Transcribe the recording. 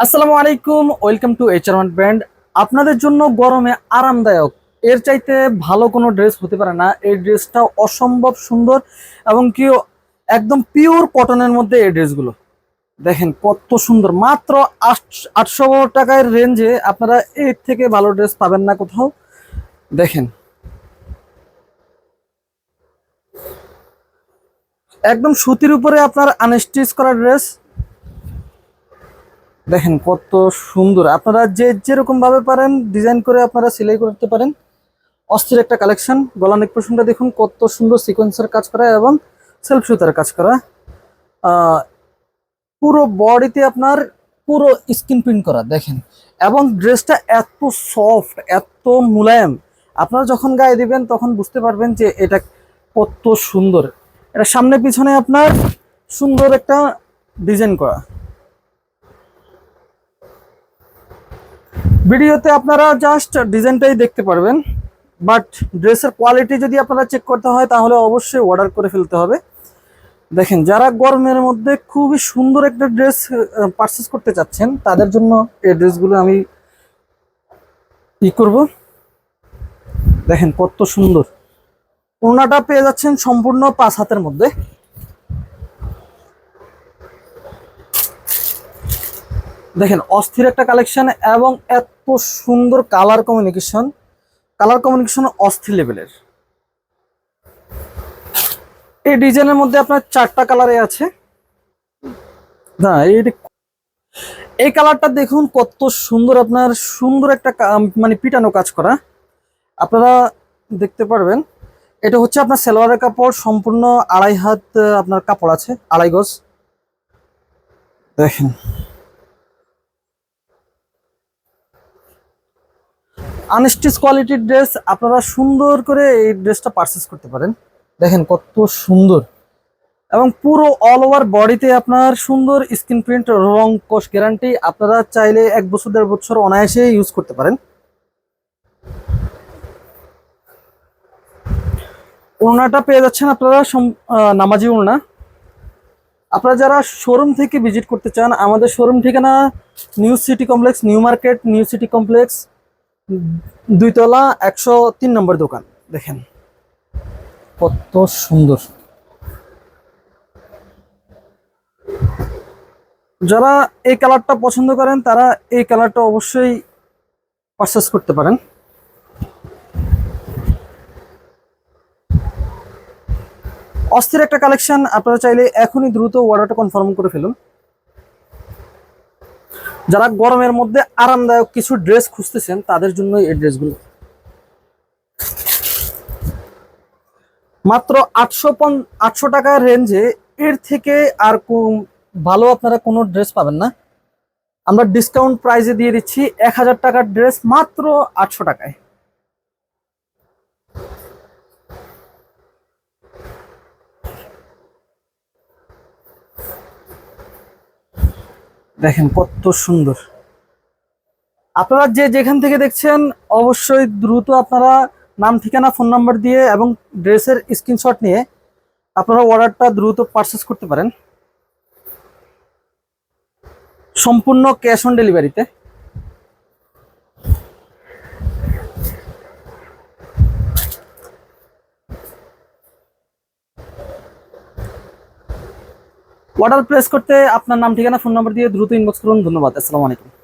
আসসালামু আলাইকুম, welcome to HR brand. আপনাদের জন্য গরমে আরামদায়ক এর চাইতে ভালো কোনো ড্রেস হতে পারে না। এই ড্রেসটা অসম্ভব সুন্দর এবং কি একদম পিওর কটনের মধ্যে এই ড্রেসগুলো দেখেন কত সুন্দর। মাত্র 800 টাকার রেঞ্জে আপনারা এর থেকে ভালো ড্রেস পাবেন না কোথাও। দেখেন একদম সুতির উপরে আপনার আনস্টিচ করা ড্রেস, দেখেন কত সুন্দর। আপনারা যে যেরকম ভাবে পারেন ডিজাইন করে আপনারা সেলাই করতে পারেন। অস্থির একটা কালেকশন। গলা নেক পোর্শনটা দেখুন কত সুন্দর সিকোয়েন্সের কাজ করা এবং সেলফ সুতার কাজ করা। আহ, পুরো বডিতে আপনার পুরো স্কিন প্রিন্ট করা দেখেন, এবং ড্রেসটা এত সফট এত মুলায়ম। আপনারা যখন গায়ে দিবেন তখন বুঝতে পারবেন যে এটা কত সুন্দর। এটা সামনে পিছনে আপনার সুন্দর একটা ডিজাইন করা। ভিডিওতে আপনারা জাস্ট ডিজাইনটাই দেখতে পারবেন, বাট ড্রেসের কোয়ালিটি যদি আপনারা চেক করতে হয় তাহলে অবশ্যই অর্ডার করে ফেলতে হবে। দেখেন যারা গরমের মধ্যে খুবই সুন্দর একটা ড্রেস পারচেস করতে চাচ্ছেন তাদের জন্য এই ড্রেসগুলো আমি করব। দেখেন কত সুন্দর। ওড়নাটা পেয়ে যাচ্ছেন সম্পূর্ণ 5 হাতের মধ্যে। দেখেন অস্থির একটা কালেকশন এবং এত সুন্দর কালার কমিউনিকেশন অস্থির লেভেলের। এই ডিজাইনের মধ্যে আপনার 4টা কালারে আছে। না এই কালারটা দেখুন কত সুন্দর। আপনার সুন্দর একটা মানে পিটানো কাজ করা আপনারা দেখতে পারবেন। এটা হচ্ছে আপনার সালোয়ারের কাপড়, সম্পূর্ণ 2.5 হাত আপনার কাপড় আছে, 2.5 গজ। দেখেন আনস্টিচ কোয়ালিটির ড্রেস, আপনারা সুন্দর করে এই ড্রেসটা পারচেস করতে পারেন। দেখেন কত সুন্দর, এবং পুরো অল ওভার বডিতে আপনার সুন্দর স্ক্রিন প্রিন্ট, রং কোশ গ্যারান্টি। আপনারা চাইলে 1 বছর 1.5 বছর অনায়াসে ইউজ করতে পারেন। ওড়নাটা পেয়ে যাচ্ছেন আপনারা নামাজি ওড়না। আপনারা যারা শোরুম থেকে ভিজিট করতে চান, আমাদের শোরুম ঠিকানা new city complex, new market, new city complex, 2 তলা, 103 নম্বর দোকান। দেখেন কত সুন্দর। যারা এই কালারটা পছন্দ করেন তারা এই কালারটা অবশ্যই পারচেস করতে পারেন। অস্থির একটা কালেকশন। আপনারা চাইলে এখনই দ্রুত অর্ডারটা কনফার্ম করে ফেলুন। যারা গরমের মধ্যে আরামদায়ক কিছু ড্রেস খুঁজতেছেন তাদের জন্য এই ড্রেসগুলো মাত্র 800 টাকার রেঞ্জে। এর থেকে আর ভালো আপনারা কোনো ড্রেস পাবেন না। আমরা ডিসকাউন্ট প্রাইসে দিয়ে দিচ্ছি 1000 টাকার ড্রেস মাত্র 800 টাকায়। দেখেন কত সুন্দর। আপনারা যে যেখান থেকে দেখছেন অবশ্যই দ্রুত আপনারা নাম, ঠিকানা, ফোন নাম্বার দিয়ে এবং ড্রেসের স্ক্রিনশট নিয়ে আপনারা অর্ডারটা দ্রুত পারচেস করতে পারেন, সম্পূর্ণ ক্যাশ অন ডেলিভারিতে। অর্ডার প্লেস করতে আপনার নাম, ঠিকানা, ফোন নাম্বার দিয়ে দ্রুত ইনবক্স করুন। ধন্যবাদ। আসসালামু আলাইকুম।